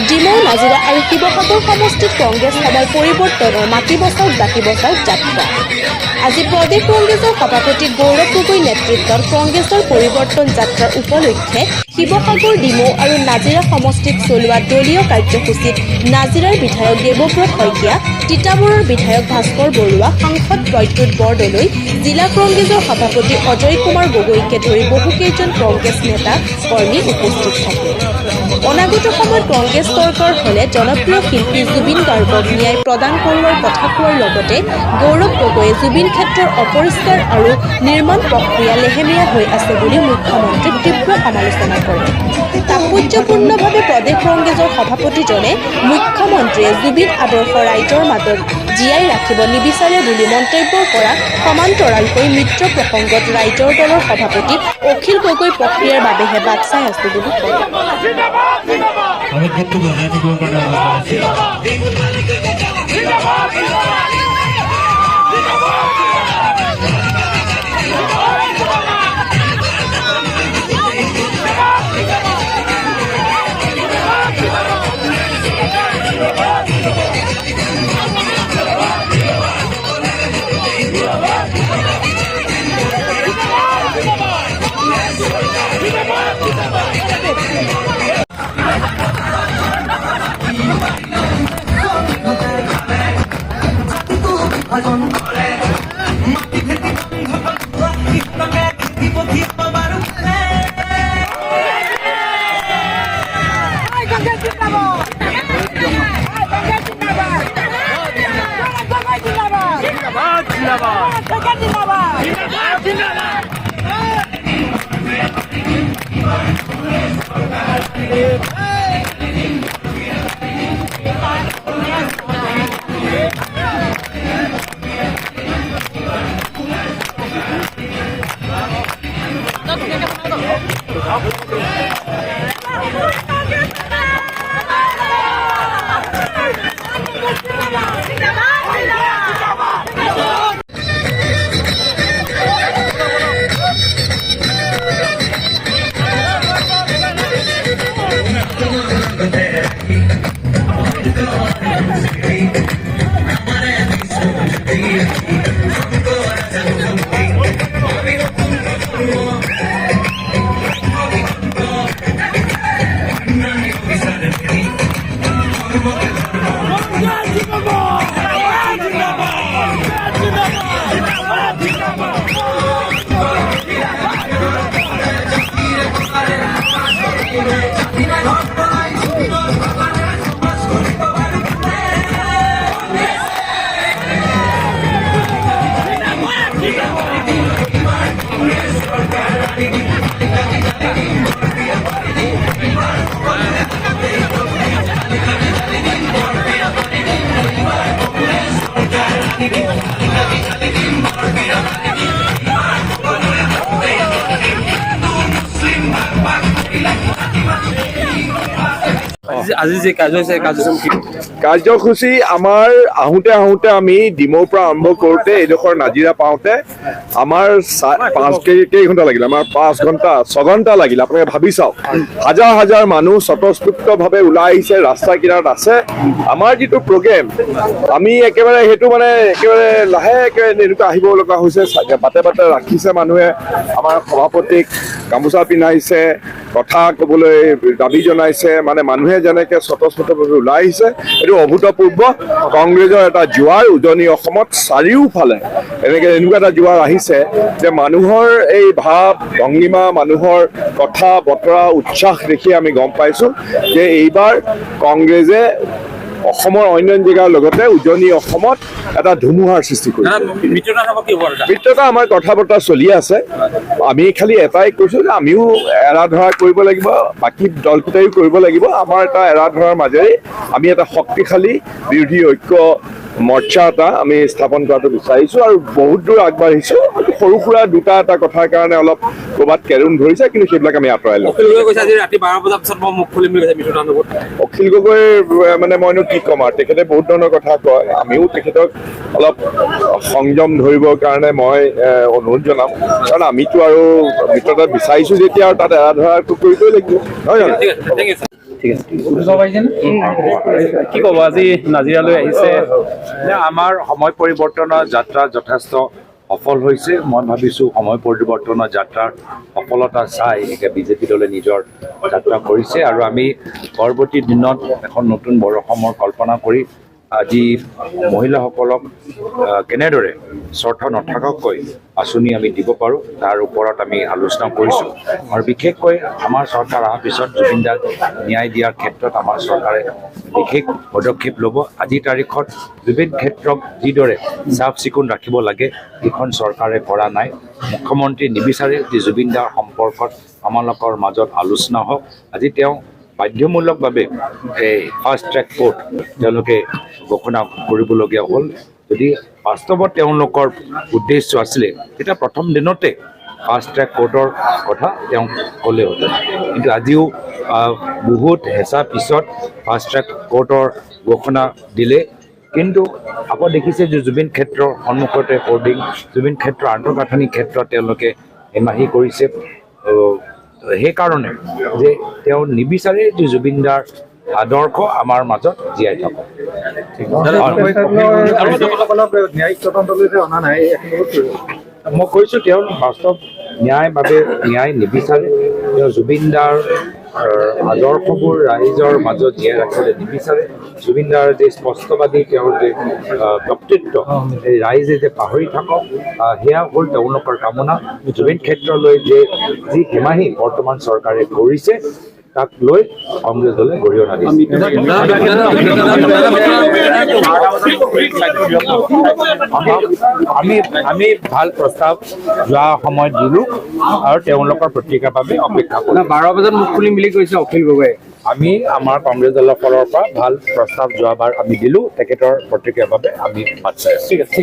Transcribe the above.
ডিমৌ নাজিৰা আৰু শিৱসাগৰ সমষ্টিত কংগ্ৰেছ সময় পৰিৱৰ্তনৰ মাটি বচাওক বাকী বচাওক যাত্ৰা। আজি প্ৰদেশ কংগ্ৰেছৰ সভাপতি গৌৰৱ গগৈ নেতৃত্বত কংগ্ৰেছৰ পৰিৱৰ্তন যাত্ৰাৰ উপলক্ষে শিৱসাগৰ, ডিমৌ আৰু নাজিৰা সমষ্টিত চলোৱা দলীয় কাৰ্যসূচীত নাজিৰাৰ বিধায়ক দেৱব্ৰত শইকীয়া, তিতাবৰৰ বিধায়ক ভাস্কৰ বৰুৱা, সাংসদ প্ৰদ্যুৎ বৰদলৈ, জিলা কংগ্ৰেছৰ সভাপতি অজয় কুমাৰ গগৈকে ধৰি বহুকেইজন কংগ্ৰেছ নেতা কৰ্মী উপস্থিত থাকে। অনাগত সময়ত কংগ্ৰেছ চৰকাৰ হ'লে জনপ্ৰিয় শিল্পী জুবিন গাৰ্গক ন্যায় প্ৰদান কৰোৱাৰ কথা কোৱাৰ লগতে গৌৰৱ গগৈয়ে জুবিন ক্ষেত্ৰৰ অপৰিষ্কাৰ আৰু নিৰ্মাণ প্ৰক্ৰিয়া লেহেমীয়া হৈ আছে বুলি মুখ্যমন্ত্ৰীক তীব্ৰ সমালোচনা কৰে। তাৎপৰ্যপূৰ্ণভাৱে প্ৰদেশ কংগ্ৰেছৰ সভাপতিজনে মুখ্যমন্ত্ৰীয়ে জুবিন আদৰ্শ ৰাইজৰ মাজত জীয়াই ৰাখিব নিবিচাৰে বুলি মন্তব্য কৰা সমান্তৰালকৈ মিত্ৰ প্ৰসংগত ৰাইজৰ দলৰ সভাপতি অখিল গগৈ প্ৰক্ৰিয়াৰ বাবেহে বাট চাই আছো বুলি কয়। আজি যে কাৰ্যসূচী আমাৰ আহোঁতে আমি ডিমৌৰ পৰা আৰম্ভ কৰোঁতে এইডোখৰ নাজিৰা পাওঁতে আমাৰ 5 ঘণ্টা লাগিল, আমাৰ 6 ঘণ্টা লাগিল। আপোনালোকে ভাবি চাওক, হাজাৰ হাজাৰ মানুহ স্বতঃস্ফূৰ্তভাৱে ওলাই আহিছে, ৰাস্তা কিনাৰত আছে। আমাৰ যিটো প্ৰগ্ৰেম আমি একেবাৰে সেইটো মানে একেবাৰে লাহেকৈ এনেকুৱা আহিব লগা হৈছে, বাটে বাটে ৰাখিছে মানুহে। আমাৰ সভাপতিক গামোচা পিন্ধাইছে, কথা ক'বলৈ দাবী জনাইছে, মানে মানুহে যেনেকৈ স্বতঃস্ফূৰ্তভাৱে ওলাই আহিছে। এইটো অভূতপূৰ্ব কংগ্ৰেছৰ এটা জোৱাৰ উজনি অসমত চাৰিওফালে এনেকুৱা এটা জোৱাৰ আহিছে যে মানুহৰ এই ভাৱ ভংগিমা, মানুহৰ কথা বতৰা, উৎসাহ দেখি আমি গম পাইছোঁ যে এইবাৰ কংগ্ৰেছে অসমৰ অন্য জেগাৰ লগতে উজনি অসমত এটা ধুমুহাৰ সৃষ্টি কৰিছে। মিত্ৰতা আমাৰ কথা বতৰা চলি আছে। আমি খালি এটাই কৈছোঁ যে আমিও এৰা ধৰা কৰিব লাগিব, বাকী দলকেইটাইও কৰিব লাগিব। আমাৰ এটা এৰা ধৰাৰ মাজেৰে আমি এটা শক্তিশালী বিৰোধী ঐক্য মৰ্চা এটা আমি স্থাপন কৰাটো বিচাৰিছোঁ আৰু বহুত দূৰ আগবাঢ়িছোঁ। সৰু সুৰা দুটা এটা কথাৰ কাৰণে অলপ ক'ৰবাত কেৰুণ ধৰিছে, কিন্তু সেইবিলাক আমি আঁতৰাই লওঁ। অখিল গগৈ কৈছে আজি ৰাতি 12 বজাৰ পিছত মই মুখ খুলিম বুলি কৈছে মিত্ৰতাণ্ডৱত। অখিল গগৈ মানে মইনো কি ক'ম আৰু, তেখেতে বহুত ধৰণৰ কথা কয়, আমিও তেখেতক অলপ সংযম ধৰিবৰ কাৰণে মই অনুৰোধ জনাম, কাৰণ আমিতো আৰু মিত্ৰতা বিচাৰিছো যেতিয়া আৰু তাত এৰা ধৰাটো কৰিবই লাগিব, নহয় জানো? ঠিক আছে। কি ক'ব, আজি নাজিৰালৈ আহিছে। আমাৰ সময় পৰিৱৰ্তনৰ যাত্ৰা যথেষ্ট সফল হৈছে। মই ভাবিছোঁ সময় পৰিৱৰ্তনৰ যাত্ৰাৰ সফলতা চাই এতিয়া বিজেপি দলে নিজৰ যাত্ৰা কৰিছে, আৰু আমি পৰৱৰ্তী দিনত এখন নতুন বৰ অসমৰ কল্পনা কৰি আজি মহিলাসকলক কেনেদৰে স্বাৰ্থ নথকাকৈ আঁচনি আমি দিব পাৰোঁ তাৰ ওপৰত আমি আলোচনা কৰিছোঁ। আৰু বিশেষকৈ আমাৰ চৰকাৰ অহাৰ পিছত জুবিন দাক ন্যায় দিয়াৰ ক্ষেত্ৰত আমাৰ চৰকাৰে বিশেষ পদক্ষেপ ল'ব। আজিৰ তাৰিখত জুবিন ক্ষেত্ৰক যিদৰে চাফ চিকুণ ৰাখিব লাগে এইখন চৰকাৰে কৰা নাই। মুখ্যমন্ত্ৰী নিবিচাৰে যে জুবিন দাৰ সম্পৰ্কত আমালোকৰ মাজত আলোচনা হওক। আজি তেওঁ বাধ্যমূলকভাৱে এই ফাষ্ট ট্ৰেক কোৰ্ট তেওঁলোকে ঘোষণা কৰিবলগীয়া হ'ল। যদি বাস্তৱত তেওঁলোকৰ উদ্দেশ্য আছিলে তেতিয়া প্ৰথম দিনতে ফাষ্ট ট্ৰেক কোৰ্টৰ কথা তেওঁ ক'লেহেঁতেন, কিন্তু আজিও বহুত হেঁচা পিছত ফাষ্ট ট্ৰেক কোৰ্টৰ ঘোষণা দিলে। কিন্তু আকৌ দেখিছে যে জুবিন ক্ষেত্ৰৰ সন্মুখতে হোৰ্ডিং, জুবিন ক্ষেত্ৰৰ আন্তঃগাঁথনি ক্ষেত্ৰত তেওঁলোকে হেমাহি কৰিছে। সেইকাৰণে যে তেওঁ নিবিচাৰে যে জুবিন দাৰ আদৰ্শ আমাৰ মাজত জীয়াই থাকক। মই কৈছোঁ তেওঁ বাস্তৱ ন্যায় নিবিচাৰে। তেওঁ জুবিন দাৰ আদৰ্শবোৰ ৰাইজৰ মাজত জীয়াই ৰাখিবলৈ নিবিচাৰে। জুবিন দাৰ যে স্পষ্টবাদী তেওঁৰ যে ব্যক্তিত্ব, এই ৰাইজে যে পাহৰি থাকক সেয়া হ'ল তেওঁলোকৰ কামনা। জুবিন ক্ষেত্ৰলৈ যে যি হেমাহি বৰ্তমান চৰকাৰে কৰিছে তাক লৈ কংগ্ৰেছ দলে গৰিহণা দিছে। আমি ভাল প্ৰস্তাৱ যোৱা সময়ত দিলোঁ আৰু তেওঁলোকৰ প্ৰতিক্ৰিয়াৰ বাবে অপেক্ষা কৰোঁ। 12 বজাত মুখ খুলিম বুলি কৈছে অখিল গগৈয়ে। আমি আমাৰ কংগ্ৰেছ দলৰ ফালৰ পৰা ভাল প্ৰস্তাৱ যোৱাবাৰ আমি দিলোঁ, তেখেতৰ প্ৰতিক্ৰিয়াৰ বাবে আমি বাট চাই আছোঁ। ঠিক আছে।